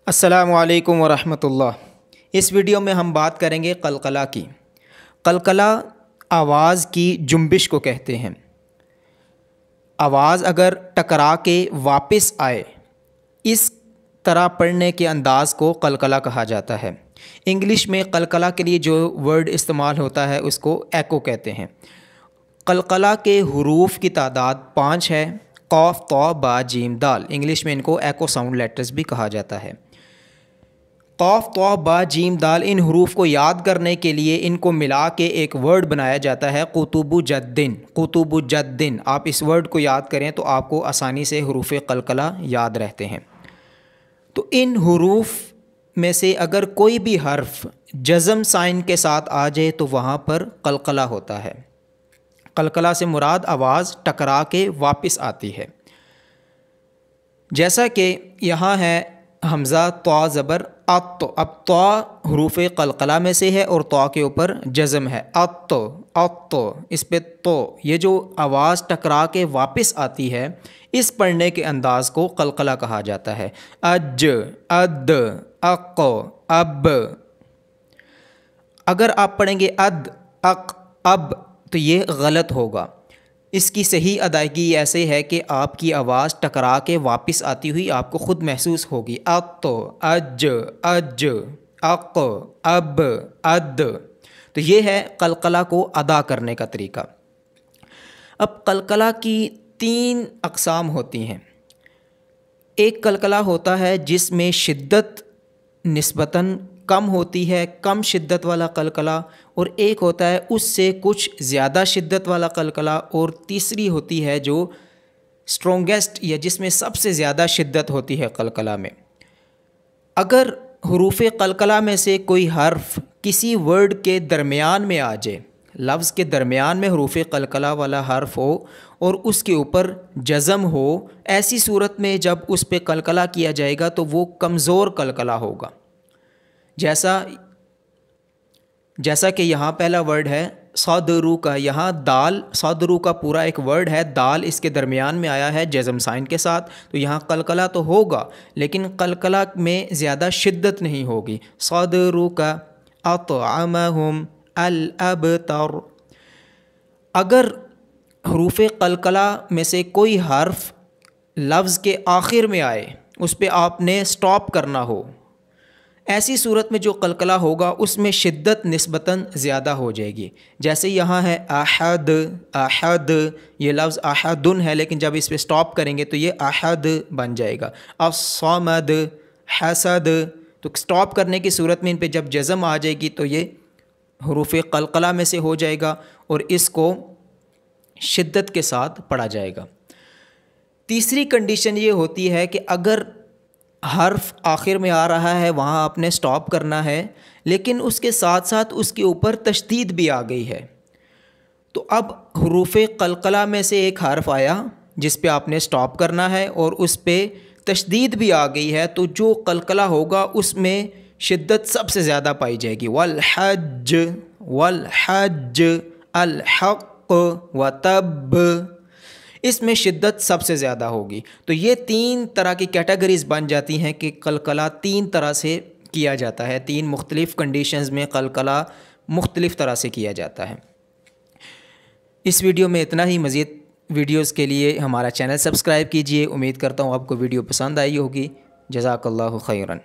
अस्सलामु अलैकुम वरहमतुल्लाह। इस वीडियो में हम बात करेंगे कलकला की। कलकला आवाज़ की जुम्बिश को कहते हैं। आवाज़ अगर टकरा के वापस आए, इस तरह पढ़ने के अंदाज़ को कलकला कहा जाता है। इंग्लिश में कलकला के लिए जो वर्ड इस्तेमाल होता है उसको एको कहते हैं। कलकला के हुरूफ की तादाद 5 है। कौफ, तौ, बा, जीम, दाल। इंग्लिश में इनको एको साउंड लेटर्स भी कहा जाता है। कौफ, तौ, बा, जीम, दाल, इन हरूफ को याद करने के लिए इनको मिला के एक वर्ड बनाया जाता है कुतुबुजद्दीन। कुतुबुजद्दीन, आप इस वर्ड को याद करें तो आपको आसानी से हरूफ कलकला याद रहते हैं। तो इन हरूफ में से अगर कोई भी हर्फ जज़म साइन के साथ आ जाए तो वहाँ पर कलकला होता है। कलकला से मुराद आवाज़ टकरा के वापस आती है। जैसा कि यहाँ है हमज़ा तौ ज़बर अत। अब तौ हरूफ कलकला में से है और तौ के ऊपर जज़म है। अत अत, इस पे तो ये जो आवाज़ टकरा के वापस आती है, इस पढ़ने के अंदाज़ को कलकला कहा जाता है। अज, अद, अक, अब। अगर आप पढ़ेंगे अद, अक, अब तो ये गलत होगा। इसकी सही अदायगी ऐसे है कि आपकी आवाज़ टकरा के वापस आती हुई आपको ख़ुद महसूस होगी। अत, अज, अज, अक, अब, अद। तो ये है कलकला को अदा करने का तरीका। अब कलकला की 3 अक़साम होती हैं। एक कलकला होता है जिसमें शिद्दत निस्बतन कम होती है, कम शिद्दत वाला कलकला, और एक होता है उससे कुछ ज़्यादा शिद्दत वाला कलकला, और तीसरी होती है जो स्ट्रॉन्गेस्ट या जिसमें सबसे ज़्यादा शिद्दत होती है कलकला में। अगर हरूफ कलकला में से कोई हर्फ किसी वर्ड के दरमियान में आ जाए, लफ्ज़ के दरमियान में हरूफ कलकला वाला हर्फ हो और उसके ऊपर जज़म हो, ऐसी सूरत में जब उस पर कलकला किया जाएगा तो वो कमज़ोर कलकला होगा। जैसा कि यहाँ पहला वर्ड है सदरू का, यहाँ दाल, सदरू का पूरा एक वर्ड है, दाल इसके दरमियान में आया है जज़म साइन के साथ, तो यहाँ कलकला तो होगा लेकिन कलकला में ज़्यादा शिद्दत नहीं होगी। सदरू का अतअमहुम अल अबतर। अगर हरूफ कलकला में से कोई हर्फ लफ्ज़ के आखिर में आए, उस पर आपने स्टॉप करना हो, ऐसी सूरत में जो कलकला होगा उसमें शिद्दत निस्बतन ज़्यादा हो जाएगी। जैसे यहाँ है अहद, अहद, ये लफ्ज़ अहदुन है लेकिन जब इस पर स्टॉप करेंगे तो ये अहद बन जाएगा। अस्समद, हसद, तो स्टॉप करने की सूरत में इन पे जब जज़म आ जाएगी तो ये हरूफ कलकला में से हो जाएगा और इसको शिद्दत के साथ पढ़ा जाएगा। तीसरी कंडीशन ये होती है कि अगर हर्फ आखिर में आ रहा है, वहाँ आपने स्टॉप करना है, लेकिन उसके साथ साथ उसके ऊपर तशदीद भी आ गई है, तो अब हरूफ कलकला में से एक हर्फ आया जिस पे आपने स्टॉप करना है और उस पे तशदीद भी आ गई है, तो जो कलकला होगा उसमें शिद्दत सबसे ज़्यादा पाई जाएगी। वल हज, वल हज, अल हक़ व तब, इसमें शिद्दत सबसे ज़्यादा होगी। तो ये 3 तरह की कैटेगरीज़ बन जाती हैं कि कलकला 3 तरह से किया जाता है। 3 मुख्तलिफ़ कंडीशंस में कलकला मुख्तलिफ़ तरह से किया जाता है। इस वीडियो में इतना ही। मज़ीद वीडियोज़ के लिए हमारा चैनल सब्सक्राइब कीजिए। उम्मीद करता हूँ आपको वीडियो पसंद आई होगी। जज़ाकल्लाहु खैरन।